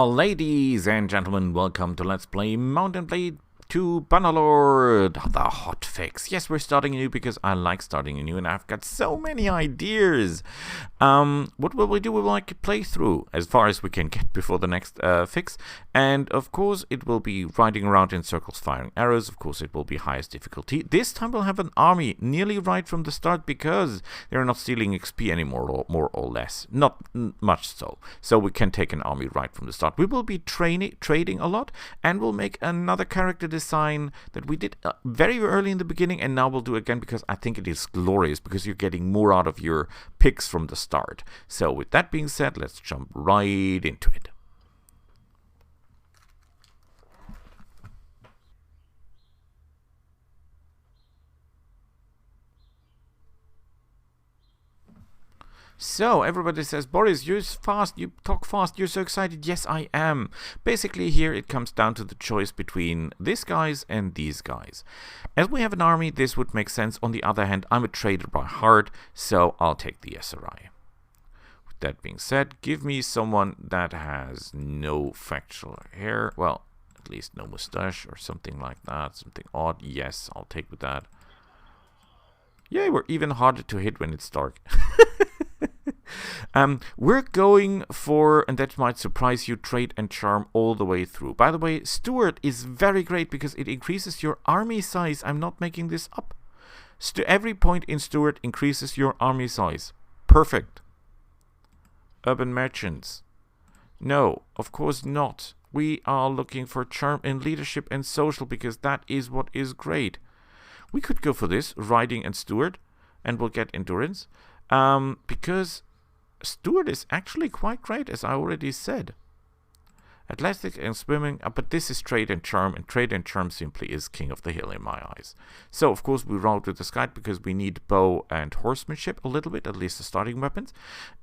Ladies and gentlemen, welcome to Let's Play Mountain Blade 2 Bannerlord, the hotfix. Yes, we're starting anew because I like starting anew and I've got so many ideas. What will we do? We will like a playthrough as far as we can get before the next fix. And of course, it will be riding around in circles, firing arrows. Of course, it will be highest difficulty. This time we'll have an army nearly right from the start because they're not stealing XP anymore, or more or less. Not much so. So we can take an army right from the start. We will be trading a lot, and we'll make another character design that we did very early in the beginning, and now we'll do again because I think it is glorious because you're getting more out of your picks from the start. So with that being said, let's jump right into it. So, everybody says, Boris, you're fast, you talk fast, you're so excited. Yes, I am. Basically, here it comes down to the choice between these guys and these guys. As we have an army, this would make sense. On the other hand, I'm a trader by heart, so I'll take the SRI. With that being said, give me someone that has no facial hair. Well, at least no mustache or something like that. Something odd. Yes, I'll take with that. Yeah, we're even harder to hit when it's dark. We're going for, and that might surprise you, trade and charm all the way through. By the way, Steward is very great because it increases your army size. I'm not making this up. Every point in Steward increases your army size. Perfect. Urban merchants. No, of course not. We are looking for charm and leadership and social because that is what is great. We could go for this, riding and Steward, and we'll get endurance. Because Steward is actually quite great, as I already said. Athletics and swimming, but this is trade and charm simply is king of the hill in my eyes. So, of course, we rode with the Scout because we need bow and horsemanship a little bit, at least the starting weapons.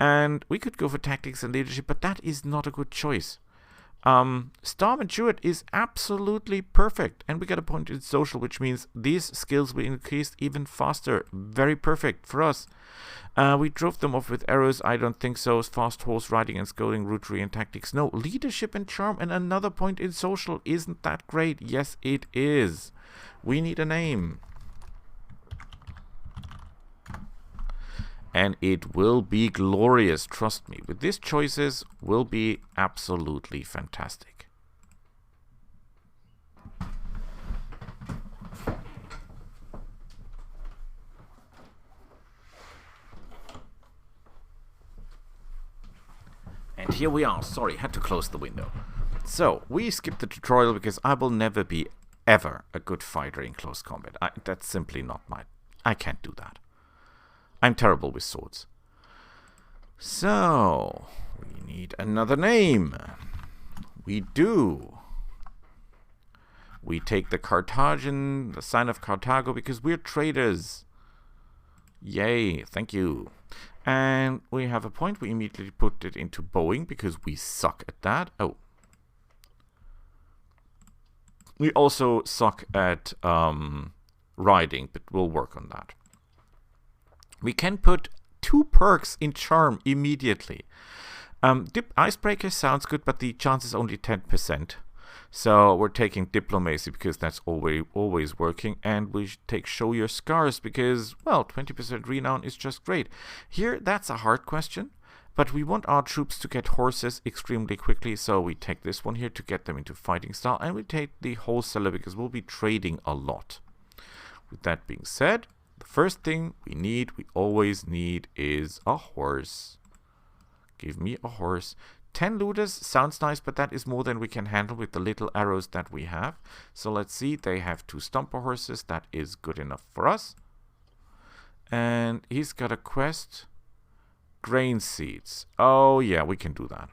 And we could go for tactics and leadership, but that is not a good choice. Storm and Jewett is absolutely perfect, and we get a point in social, which means these skills will increase even faster. Very perfect for us. We drove them off with arrows. I don't think so. Fast horse riding and scolding, routery and tactics. No, leadership and charm and another point in social. Isn't that great? Yes, it is. We need a name. And it will be glorious, trust me. With these choices, will be absolutely fantastic. And here we are. Sorry, had to close the window. So, we skipped the tutorial because I will never be, ever, a good fighter in close combat. That's simply not my... I can't do that. I'm terrible with swords. So, we need another name. We do. We take the Carthagin, the sign of Carthago, because we're traders. Yay, thank you. And we have a point. We immediately put it into bowing because we suck at that. Oh. We also suck at riding, but we'll work on that. We can put 2 perks in charm immediately. Icebreaker sounds good, but the chance is only 10%. So we're taking diplomacy because that's always working. And we take show your scars because, well, 20% renown is just great. Here, that's a hard question. But we want our troops to get horses extremely quickly. So we take this one here to get them into fighting style. And we take the wholesaler because we'll be trading a lot. With that being said, the first thing we always need, is a horse. Give me a horse. 10 looters sounds nice, but that is more than we can handle with the little arrows that we have. So let's see, they have 2 stomper horses. That is good enough for us. And he's got a quest. Grain seeds. Oh yeah, we can do that.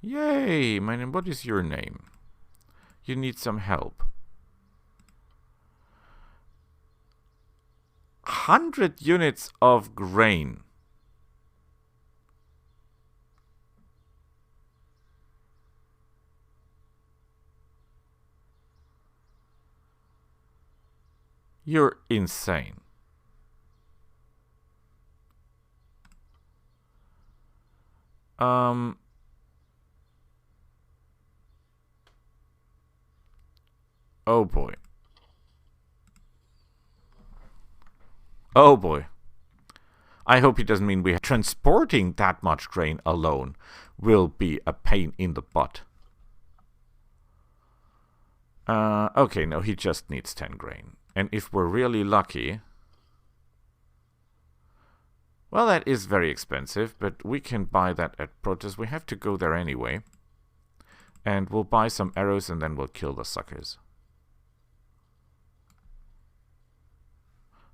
Yay, my name. What is your name? You need some help. 100 units of grain. You're insane. Oh boy. Oh boy. I hope he doesn't mean transporting that much grain alone will be a pain in the butt. Okay, no, he just needs 10 grain. And if we're really lucky... Well, that is very expensive, but we can buy that at Protos. We have to go there anyway. And we'll buy some arrows and then we'll kill the suckers.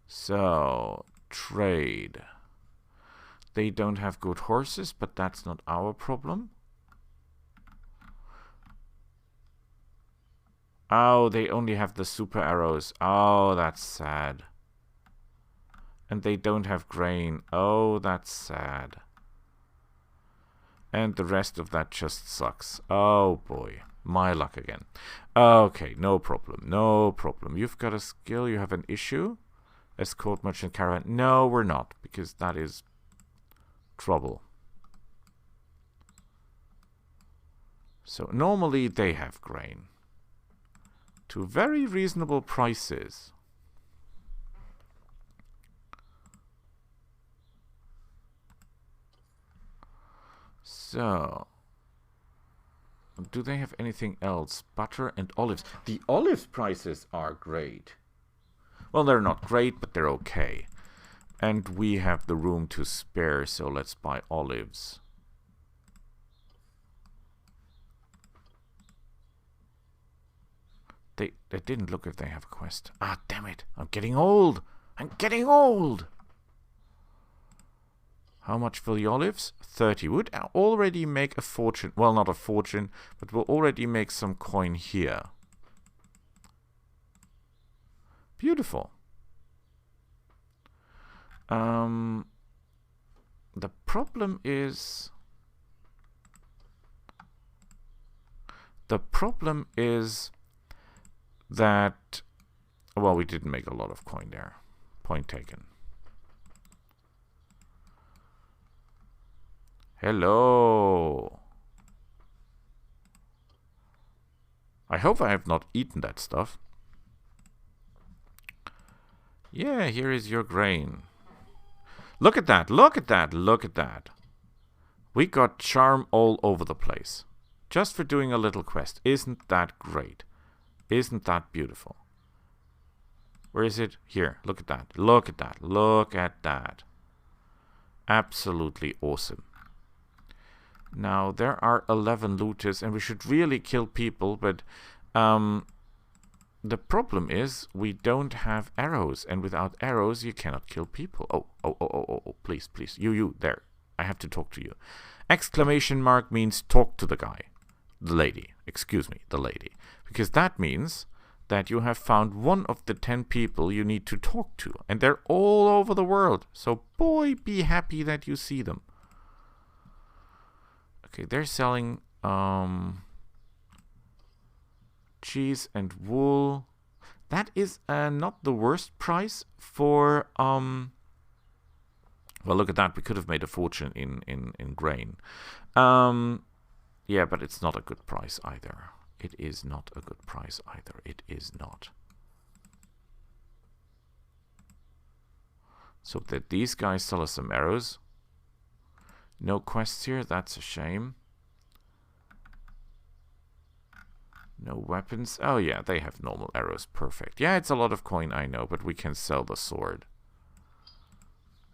So, trade. They don't have good horses, but that's not our problem. Oh, they only have the super arrows. Oh, that's sad. And they don't have grain. Oh, that's sad. And the rest of that just sucks. Oh boy. My luck again. Okay, no problem. No problem. You've got a skill. You have an issue. Escort merchant caravan. No, we're not. Because that is trouble. So normally they have grain. To very reasonable prices. So, do they have anything else? Butter and olives. The olive prices are great. Well, they're not great, but they're okay. And we have the room to spare, so let's buy olives. They didn't look if they have a quest. Ah, damn it. I'm getting old. I'm getting old. How much for the olives? 30. Would already make a fortune. Well, not a fortune, but we'll already make some coin here. Beautiful. The problem is... that... Well, we didn't make a lot of coin there. Point taken. Hello. I hope I have not eaten that stuff. Yeah, here is your grain. Look at that, look at that, look at that. We got charm all over the place. Just for doing a little quest. Isn't that great? Isn't that beautiful? Where is it? Here, look at that. Look at that. Look at that. Absolutely awesome. Now, there are 11 looters, and we should really kill people, but the problem is we don't have arrows, and without arrows, you cannot kill people. Oh, please, please. You, there. I have to talk to you. Exclamation mark means talk to the guy. The lady. Excuse me, the lady. Because that means that you have found one of the 10 people you need to talk to, and they're all over the world. So, boy, be happy that you see them. Okay, they're selling cheese and wool. That is not the worst price for... Well, look at that. We could have made a fortune in grain. Yeah, but it's not a good price either. It is not a good price either. It is not. So that these guys sell us some arrows. No quests here. That's a shame. No weapons. Oh, yeah, they have normal arrows. Perfect. Yeah, it's a lot of coin, I know, but we can sell the sword.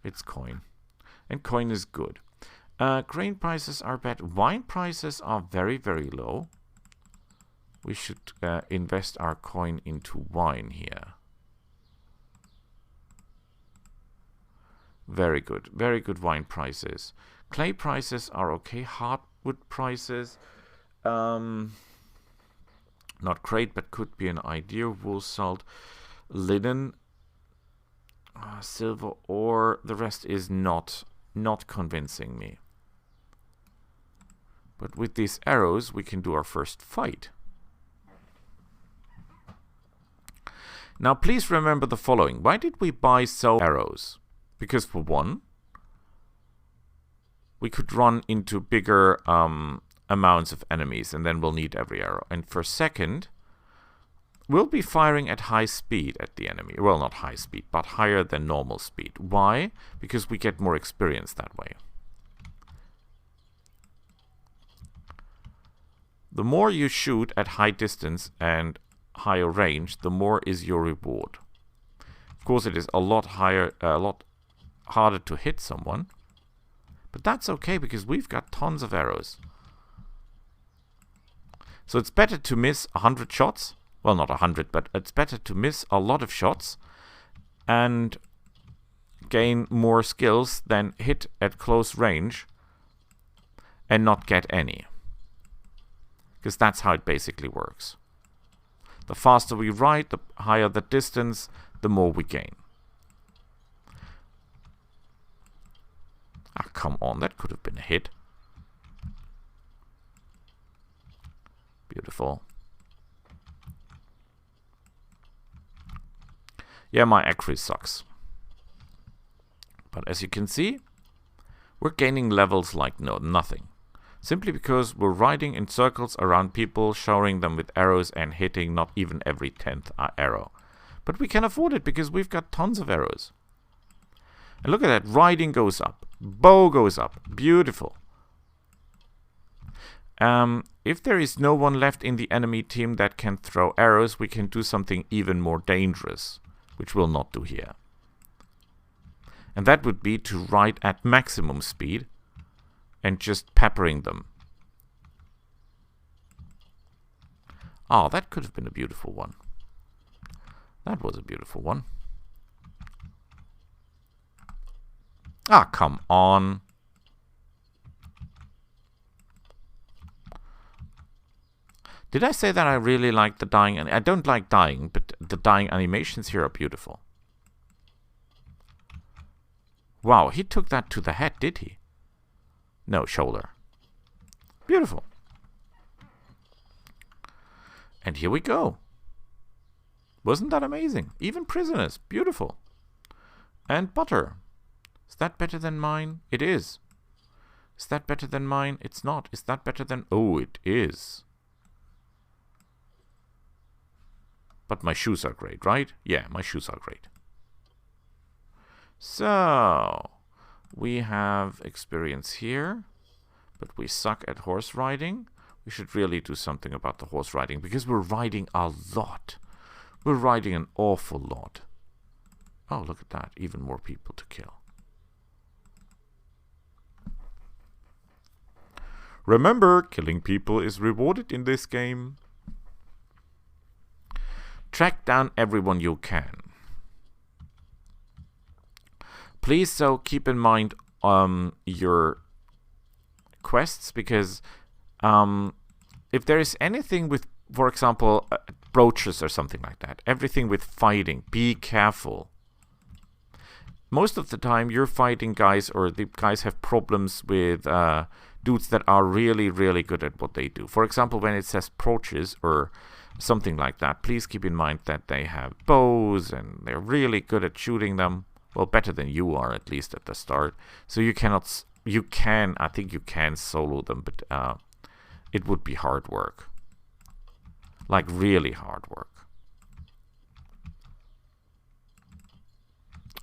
It's coin. And coin is good. Grain prices are bad. Wine prices are very, very low. We should invest our coin into wine here. Very good. Very good wine prices. Clay prices are okay. Hardwood prices... not great, but could be an idea. Wool, salt, linen, silver ore. The rest is not convincing me. But with these arrows, we can do our first fight. Now, please remember the following. Why did we buy so arrows? Because for one, we could run into bigger amounts of enemies, and then we'll need every arrow. And for second, we'll be firing at high speed at the enemy. Well, not high speed, but higher than normal speed. Why? Because we get more experience that way. The more you shoot at high distance and higher range, the more is your reward. Of course, it is a lot harder to hit someone, but that's okay because we've got tons of arrows. So it's better to miss 100 shots. Well, not 100, but it's better to miss a lot of shots and gain more skills than hit at close range and not get any. Because that's how it basically works. The faster we ride, the higher the distance, the more we gain. Ah, come on, that could have been a hit. Beautiful. Yeah, my accuracy sucks. But as you can see, we're gaining levels like nothing. Simply because we're riding in circles around people, showering them with arrows and hitting not even every 10th arrow. But we can afford it because we've got tons of arrows. And look at that, riding goes up, bow goes up, beautiful. If there is no one left in the enemy team that can throw arrows, we can do something even more dangerous, which we'll not do here. And that would be to ride at maximum speed and just peppering them. Oh, that could have been a beautiful one. That was a beautiful one. Ah, come on. Did I say that I really like the dying? I don't like dying, but the dying animations here are beautiful. Wow, he took that to the head, did he? No, shoulder. Beautiful. And here we go. Wasn't that amazing? Even prisoners. Beautiful. And butter. Is that better than mine? It is. Is that better than mine? It's not. Is that better than... Oh, it is. But my shoes are great, right? Yeah, my shoes are great. So, we have experience here, but we suck at horse riding. We should really do something about the horse riding, because we're riding a lot. We're riding an awful lot. Oh, look at that. Even more people to kill. Remember, killing people is rewarded in this game. Track down everyone you can. Please, so keep in mind your quests, because if there is anything with, for example, brooches or something like that, everything with fighting, be careful. Most of the time you're fighting guys, or the guys have problems with dudes that are really, really good at what they do. For example, when it says brooches or something like that, please keep in mind that they have bows and they're really good at shooting them. Well, better than you are, at least at the start. So I think you can solo them, but it would be hard work. Like really hard work.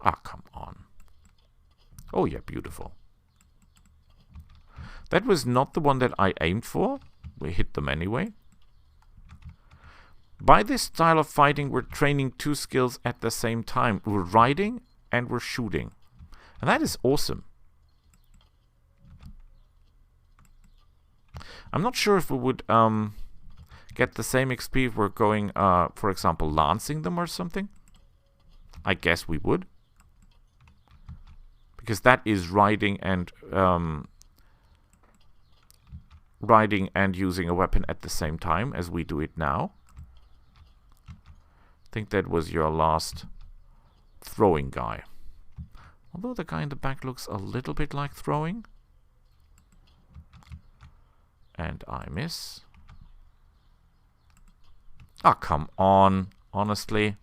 Ah, come on. Oh yeah, beautiful. That was not the one that I aimed for. We hit them anyway. By this style of fighting, we're training two skills at the same time. We're riding and we're shooting. And that is awesome. I'm not sure if we would get the same XP if we're going, for example, lancing them or something. I guess we would. Because that is riding and using a weapon at the same time as we do it now. I think that was your last throwing guy. Although the guy in the back looks a little bit like throwing. And I miss. Ah, come on. Honestly.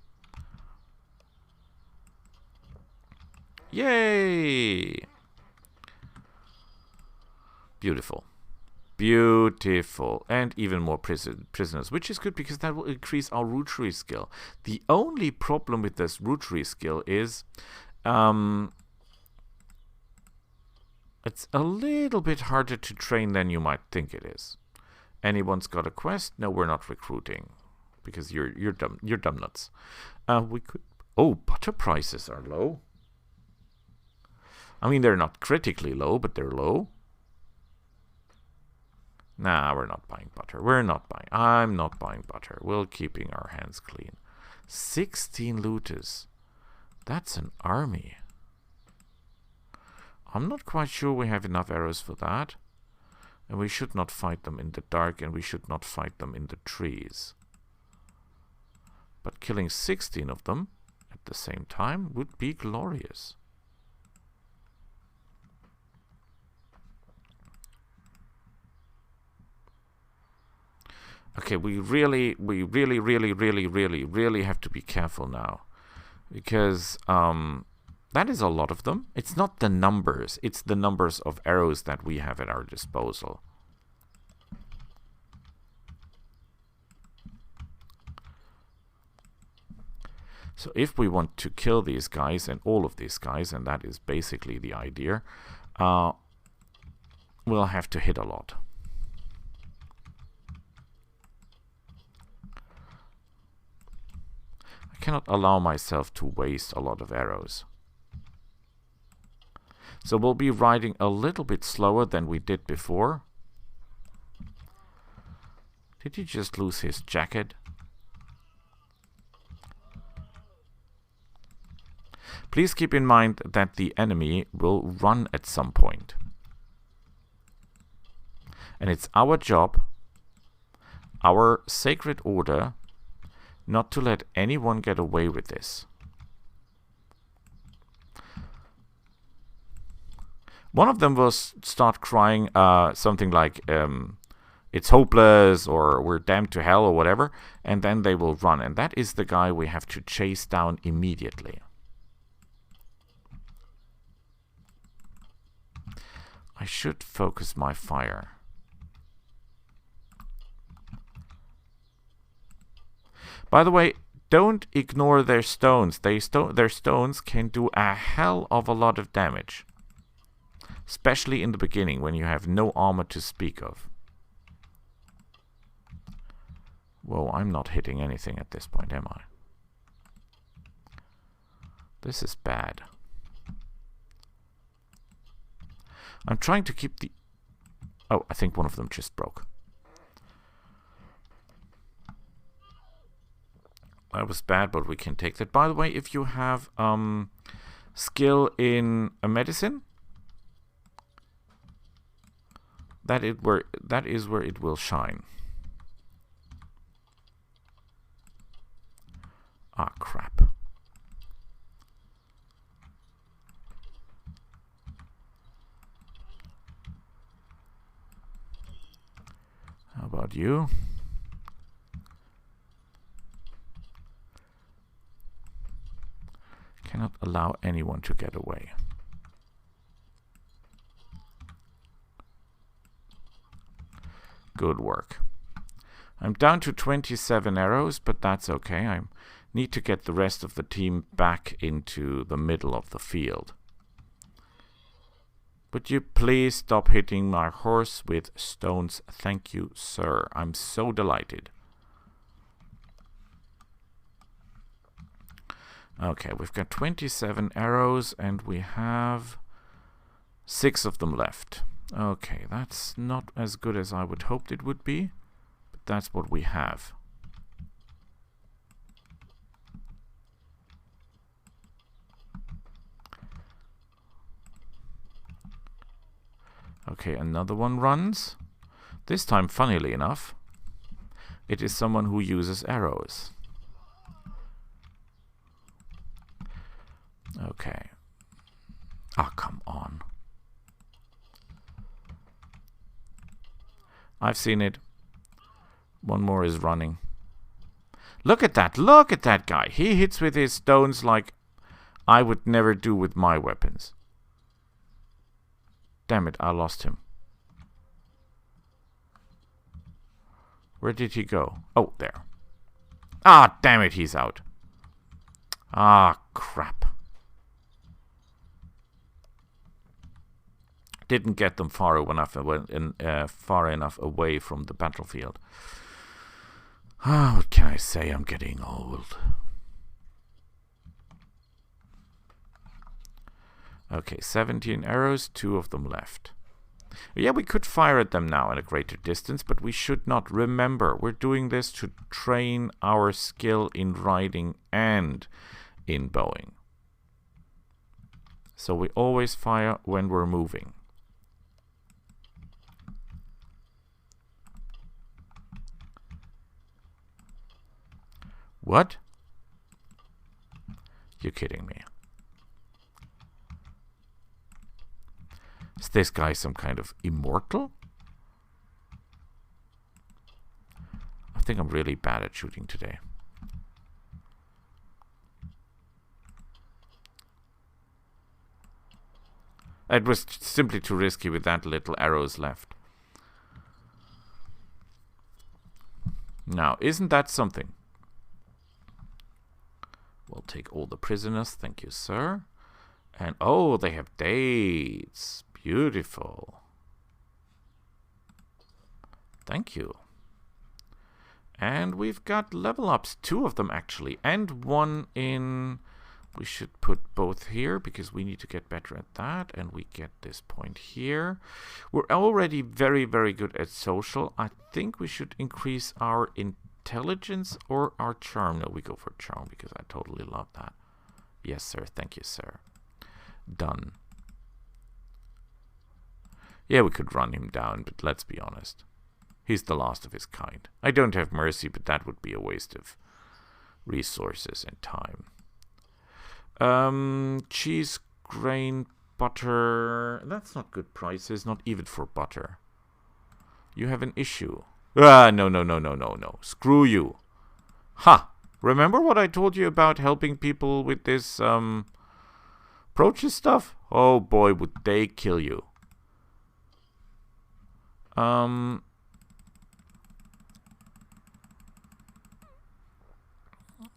Yay! Beautiful. Beautiful. And even more prisoners, which is good because that will increase our rootry skill. The only problem with this rootry skill is it's a little bit harder to train than you might think it is. Anyone's got a quest? No, we're not recruiting because you're dumb. You're dumb nuts. We could. Oh, butter prices are low. I mean, they're not critically low, but they're low. Nah, we're not buying butter. We're not buying. I'm not buying butter. We're keeping our hands clean. 16 looters. That's an army. I'm not quite sure we have enough arrows for that. And we should not fight them in the dark, and we should not fight them in the trees. But killing 16 of them at the same time would be glorious. Okay, we really have to be careful now. Because that is a lot of them. It's not the numbers, it's the numbers of arrows that we have at our disposal. So if we want to kill these guys and all of these guys, and that is basically the idea, we'll have to hit a lot. I cannot allow myself to waste a lot of arrows. So we'll be riding a little bit slower than we did before. Did he just lose his jacket? Please keep in mind that the enemy will run at some point. And it's our job, our sacred order, not to let anyone get away with this. One of them will start crying something like, it's hopeless, or we're damned to hell, or whatever, and then they will run. And that is the guy we have to chase down immediately. I should focus my fire. By the way, don't ignore their stones. Their stones can do a hell of a lot of damage. Especially in the beginning, when you have no armor to speak of. Whoa, I'm not hitting anything at this point, am I? This is bad. I'm trying to keep the... Oh, I think one of them just broke. That was bad, but we can take that. By the way, if you have skill in a medicine, that is where it will shine. Ah, crap. How about you? Cannot allow anyone to get away. Good work. I'm down to 27 arrows, but that's okay. I need to get the rest of the team back into the middle of the field. Would you please stop hitting my horse with stones? Thank you, sir. I'm so delighted. Okay, we've got 27 arrows and we have 6 of them left. Okay, that's not as good as I would hoped it would be, but that's what we have. Okay, another one runs. This time, funnily enough, it is someone who uses arrows. Okay. Ah, come on. I've seen it. One more is running. Look at that. Look at that guy. He hits with his stones like I would never do with my weapons. Damn it, I lost him. Where did he go? Oh, there. Ah, damn it, he's out. Ah, crap. Didn't get them far enough away from the battlefield. Ah, what can I say? I'm getting old. Okay, 17 arrows, 2 of them left. Yeah, we could fire at them now at a greater distance, but we should not. Remember, we're doing this to train our skill in riding and in bowing. So we always fire when we're moving. What? You're kidding me. Is this guy some kind of immortal? I think I'm really bad at shooting today. It was simply too risky with that little arrows left. Now, isn't that something? We'll take all the prisoners, thank you, sir. And oh, they have dates. Beautiful. Thank you. And we've got level ups, 2 of them actually, and 1 in... We should put both here because we need to get better at that, and we get this point here. We're already very, very good at social. I think we should increase our intelligence or our charm. No, we go for charm because I totally love that. Yes, sir. Thank you, sir. Done. Yeah, we could run him down, but let's be honest. He's the last of his kind. I don't have mercy, but that would be a waste of resources and time. Cheese, grain, butter. That's not good prices, not even for butter. You have an issue. Ah, no, no, no, no, no, no. Screw you. Ha! Remember what I told you about helping people with this, approaches stuff? Oh boy, would they kill you.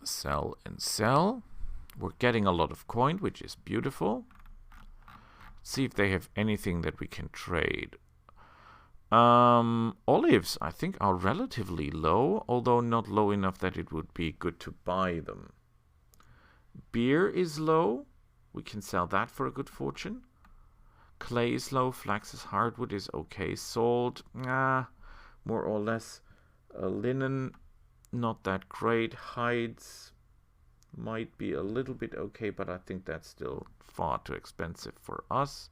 Sell and sell. We're getting a lot of coin, which is beautiful. Let's see if they have anything that we can trade. Olives, I think, are relatively low, although not low enough that it would be good to buy them. Beer is low. We can sell that for a good fortune. Clay is low. Flax is hardwood is okay. Salt, more or less. Linen, not that great. Hides might be a little bit okay, but I think that's still far too expensive for us.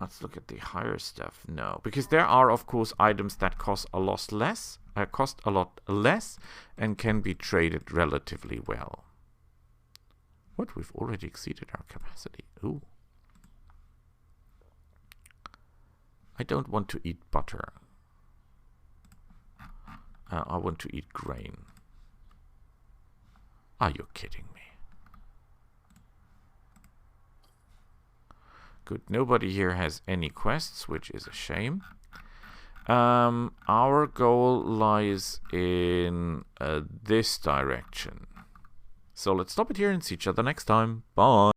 Let's look at the higher stuff. No, because there are, of course, items that cost a lot less, and can be traded relatively well. What? We've already exceeded our capacity. Ooh. I don't want to eat butter. I want to eat grain. Are you kidding me? Good. Nobody here has any quests, which is a shame. Our goal lies in this direction. So let's stop it here and see each other next time. Bye.